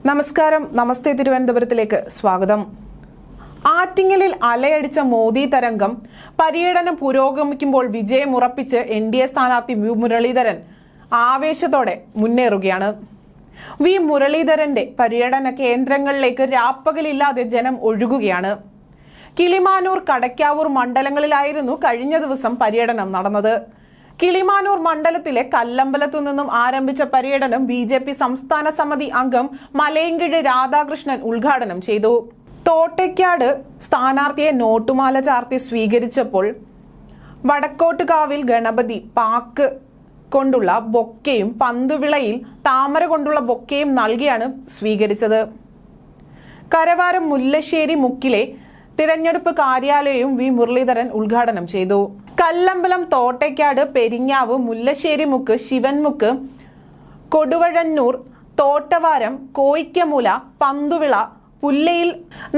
നമസ്കാരം, നമസ്തേ തിരുവനന്തപുരത്തിലേക്ക് സ്വാഗതം. ആറ്റിങ്ങലിൽ അലയടിച്ച മോദി തരംഗം പര്യടനം പുരോഗമിക്കുമ്പോൾ വിജയമുറപ്പിച്ച് NDA സ്ഥാനാർത്ഥി വി മുരളീധരൻ ആവേശത്തോടെ മുന്നേറുകയാണ്. വി മുരളീധരന്റെ പര്യടന കേന്ദ്രങ്ങളിലേക്ക് രാപ്പകലില്ലാതെ ജനം ഒഴുകുകയാണ്. കിളിമാനൂർ, കടയ്ക്കാവൂർ മണ്ഡലങ്ങളിലായിരുന്നു കഴിഞ്ഞ ദിവസം പര്യടനം നടന്നത്. കിളിമാനൂർ മണ്ഡലത്തിലെ കല്ലമ്പലത്തു നിന്നും ആരംഭിച്ച പര്യടനം BJP സംസ്ഥാന സമിതി അംഗം മലയങ്കിഴ് രാധാകൃഷ്ണൻ ഉദ്ഘാടനം ചെയ്തു. തോട്ടയ്ക്കാട് സ്ഥാനാർത്ഥിയെ നോട്ടുമാല ചാർത്തി സ്വീകരിച്ചപ്പോൾ വടക്കോട്ടുകാവിൽ ഗണപതി പാക്ക് കൊണ്ടുള്ള ബൊക്കയും പന്തുവിളയിൽ താമര കൊണ്ടുള്ള ബൊക്കയും നൽകിയാണ് സ്വീകരിച്ചത്. കരവാരം മുല്ലശ്ശേരി മുക്കിലെ തിരഞ്ഞെടുപ്പ് കാര്യാലയവും വി മുരളീധരൻ ഉദ്ഘാടനം ചെയ്തു. കല്ലമ്പലം, തോട്ടയ്ക്കാട്, പെരിങ്ങാവ്, മുല്ലശ്ശേരി മുക്ക്, ശിവൻമുക്ക്, കൊടുവഴന്നൂർ, തോട്ടവാരം, കോയിക്കമുല, പന്തുവിള, പുല്ലയിൽ,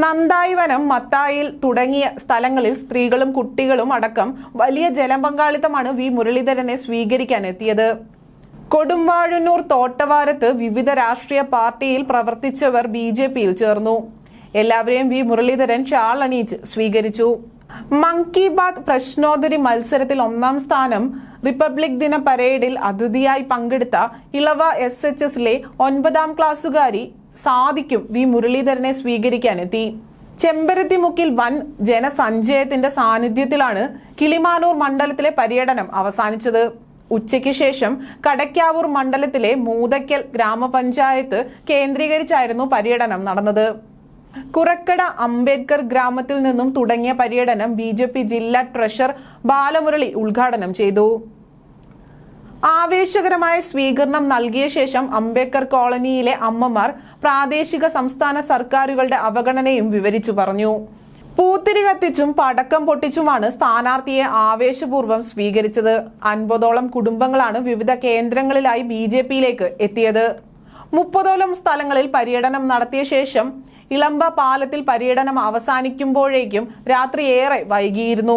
നന്ദായിവനം, മത്തായിൽ തുടങ്ങിയ സ്ഥലങ്ങളിൽ സ്ത്രീകളും കുട്ടികളും അടക്കം വലിയ ജനപങ്കാളിത്തമാണ് വി മുരളീധരനെ സ്വീകരിക്കാൻ എത്തിയത്. കൊടുംവാഴന്നൂർ, തോട്ടവാരത്ത് വിവിധ രാഷ്ട്രീയ പാർട്ടിയിൽ പ്രവർത്തിച്ചവർ BJPയിൽ ചേർന്നു. എല്ലാവരെയും വി മുരളീധരൻ ഷാൾ അണിയിച്ച് സ്വീകരിച്ചു. മൻ കി ബാത് പ്രശ്നോത്തരി മത്സരത്തിൽ 1ാം സ്ഥാനം റിപ്പബ്ലിക് ദിന പരേഡിൽ അതിഥിയായി പങ്കെടുത്ത ഇളവ SHSലെ 9ാം ക്ലാസ്സുകാരി സാദിക്കും വി മുരളീധരനെ സ്വീകരിക്കാനെത്തി. ചെമ്പരത്തിമുക്കിൽ വൻ ജനസഞ്ചയത്തിന്റെ സാന്നിധ്യത്തിലാണ് കിളിമാനൂർ മണ്ഡലത്തിലെ പര്യടനം അവസാനിച്ചത്. ഉച്ചയ്ക്ക് ശേഷം കടയ്ക്കാവൂർ മണ്ഡലത്തിലെ മൂതയ്ക്കൽ ഗ്രാമപഞ്ചായത്ത് കേന്ദ്രീകരിച്ചായിരുന്നു പര്യടനം നടന്നത്. കുറക്കട അംബേദ്കർ ഗ്രാമത്തിൽ നിന്നും തുടങ്ങിയ പര്യടനം BJP ജില്ലാ ട്രഷറർ ബാലമുരളി ഉദ്ഘാടനം ചെയ്തു. ആവേശകരമായ സ്വീകരണം നൽകിയ ശേഷം അംബേദ്കർ കോളനിയിലെ അമ്മമാർ പ്രാദേശിക സംസ്ഥാന സർക്കാരുകളുടെ അവഗണനയും വിവരിച്ചു പറഞ്ഞു. പൂത്തിരി കത്തിച്ചും പടക്കം പൊട്ടിച്ചുമാണ് സ്ഥാനാർത്ഥിയെ ആവേശപൂർവ്വം സ്വീകരിച്ചത്. 50ഓളം കുടുംബങ്ങളാണ് വിവിധ കേന്ദ്രങ്ങളിലായി BJPയിലേക്ക് എത്തിയത്. 30ഓളം സ്ഥലങ്ങളിൽ പര്യടനം നടത്തിയ ശേഷം ഇളമ്പ പാലത്തിൽ പര്യടനം അവസാനിക്കുമ്പോഴേക്കും രാത്രി ഏറെ വൈകിയിരുന്നു.